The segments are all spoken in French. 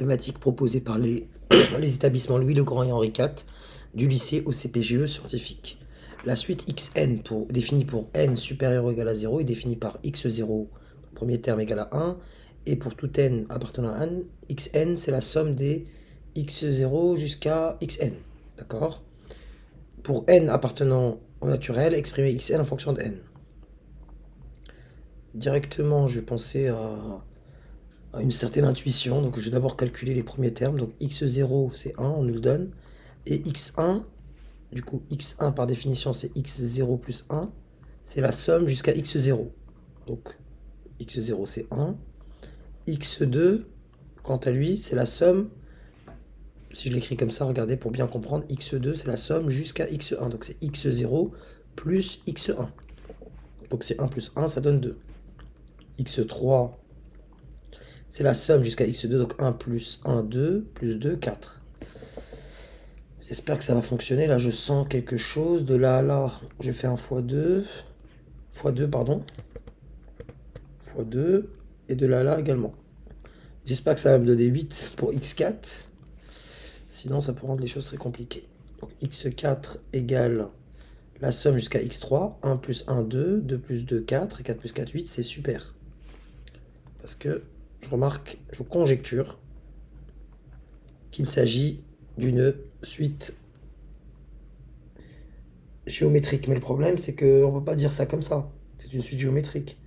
thématique proposée par les établissements Louis le Grand et Henri IV du lycée au CPGE scientifique. La suite xn définie pour n supérieur ou égal à 0 est définie par x0, premier terme égal à 1, et pour tout n appartenant à n, xn c'est la somme des x0 jusqu'à xn. D'accord? Pour n appartenant au naturel, exprimer xn en fonction de n. Directement, je vais penser à une certaine intuition. Donc, je vais d'abord calculer les premiers termes. Donc, x0, c'est 1, on nous le donne. Et x1, du coup, x1 par définition, c'est x0 plus 1. C'est la somme jusqu'à x0. Donc, x0, c'est 1. x2, quant à lui, c'est la somme. Si je l'écris comme ça, regardez, pour bien comprendre, x2, c'est la somme jusqu'à x1. Donc, c'est x0 plus x1. Donc, c'est 1 plus 1, ça donne 2. x3, c'est la somme jusqu'à x2, donc 1 plus 1, 2, plus 2, 4. J'espère que ça va fonctionner. Là, je sens quelque chose. De là à là, je fais un x2. x2, pardon. x2. Et de là à là également. J'espère que ça va me donner 8 pour x4. Sinon, ça peut rendre les choses très compliquées. Donc, x4 égale la somme jusqu'à x3. 1 plus 1, 2. 2 plus 2, 4. Et 4 plus 4, 8. C'est super. Parce que je remarque, je conjecture qu'il s'agit d'une suite géométrique. Mais le problème, c'est qu'on ne peut pas dire ça comme ça. C'est une suite géométrique.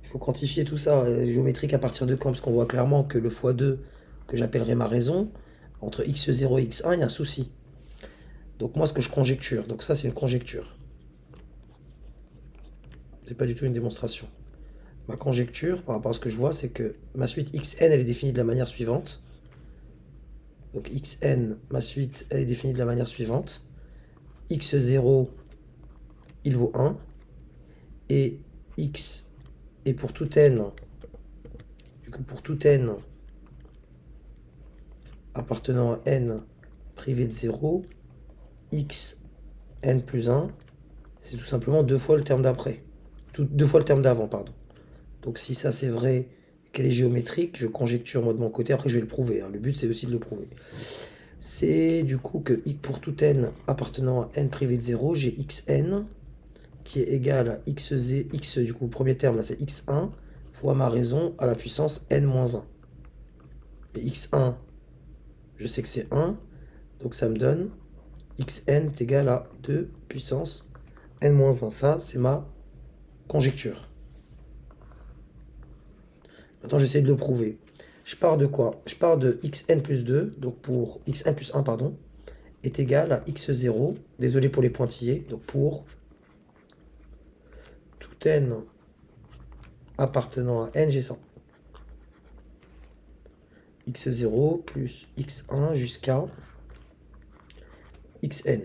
Il faut quantifier tout ça. Géométrique à partir de quand? Parce qu'on voit clairement que le x2, que j'appellerai ma raison, entre x0 et x1, il y a un souci. Donc moi, ce que je conjecture, donc ça, c'est une conjecture. C'est pas du tout une démonstration. Ma conjecture, par rapport à ce que je vois, c'est que ma suite xn, elle est définie de la manière suivante. Donc xn, ma suite, elle est définie de la manière suivante. x0, il vaut 1. Et x, et pour tout n, du coup pour tout n appartenant à n privé de 0, x, n plus 1, c'est tout simplement 2 fois le terme d'après. 2 fois le terme d'avant, pardon. Donc si ça c'est vrai, qu'elle est géométrique, je conjecture moi de mon côté, après je vais le prouver. Le but c'est aussi de le prouver. C'est du coup que pour tout n appartenant à n privé de 0, j'ai xn qui est égal à x, du coup, premier terme, là, c'est x1, fois ma raison à la puissance n-1. Et x1, je sais que c'est 1, donc ça me donne xn est égal à 2 puissance n-1. Ça, c'est ma conjecture. Maintenant, j'essaie de le prouver. Je pars de quoi? Je pars de xn plus 2, donc pour xn plus 1, pardon, est égal à x0, désolé pour les pointillés, donc pour tout n appartenant à n, j'ai ça. x0 plus x1 jusqu'à xn.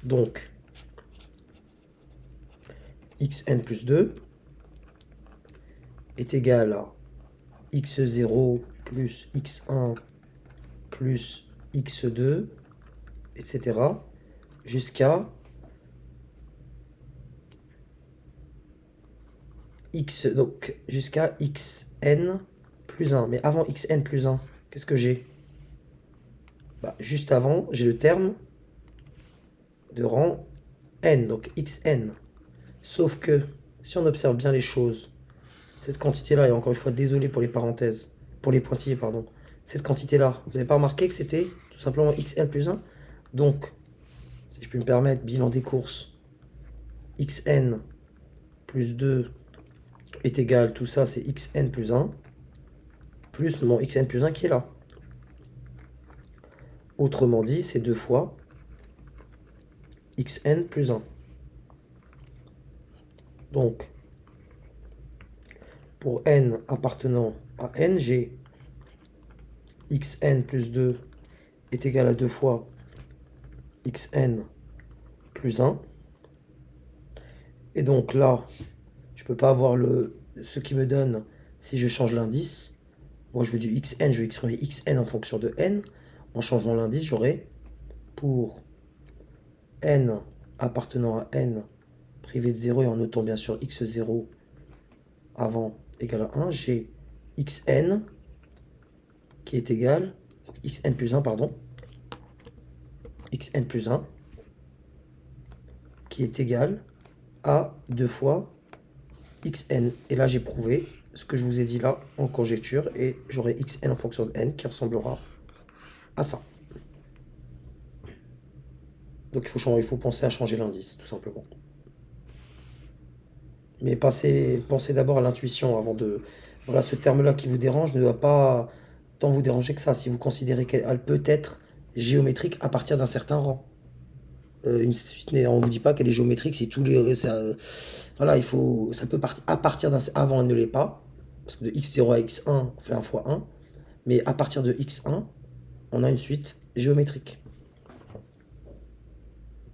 Donc, xn plus 2 est égal à x0 plus x1 plus x2, etc. jusqu'à donc jusqu'à xn plus 1. Mais avant xn plus 1, qu'est-ce que j'ai? Juste avant, j'ai le terme de rang n, donc xn. Sauf que, si on observe bien les choses, cette quantité-là, et encore une fois, désolé pour les parenthèses, pour les pointillés, pardon, cette quantité-là, vous n'avez pas remarqué que c'était tout simplement xn plus 1? Donc, si je peux me permettre, bilan des courses, xn plus 2 est égal, tout ça c'est xn plus 1, plus mon xn plus 1 qui est là. Autrement dit, c'est 2 fois xn plus 1. Donc, pour n appartenant à n, j'ai xn plus 2 est égal à 2 fois xn plus 1. Et donc là, je ne peux pas avoir ce qui me donne si je change l'indice. Moi, je veux du xn, je vais exprimer xn en fonction de n. En changeant l'indice, j'aurai pour n appartenant à n privé de 0 et en notant bien sûr x0 avant égal à 1, j'ai xn qui est égal donc xn plus 1, pardon, xn plus 1, qui est égal à 2 fois xn. Et là, j'ai prouvé ce que je vous ai dit là en conjecture, et j'aurai xn en fonction de n qui ressemblera à ça. Donc il faut penser à changer l'indice, tout simplement. Mais pensez d'abord à l'intuition avant de... Voilà, ce terme-là qui vous dérange ne doit pas tant vous déranger que ça. Si vous considérez qu'elle peut être géométrique à partir d'un certain rang. Une suite, on ne vous dit pas qu'elle est géométrique si tous les... voilà, ça peut partir à partir d'un... Avant, elle ne l'est pas. Parce que de x0 à x1, on fait 1 fois 1. Mais à partir de x1, on a une suite géométrique.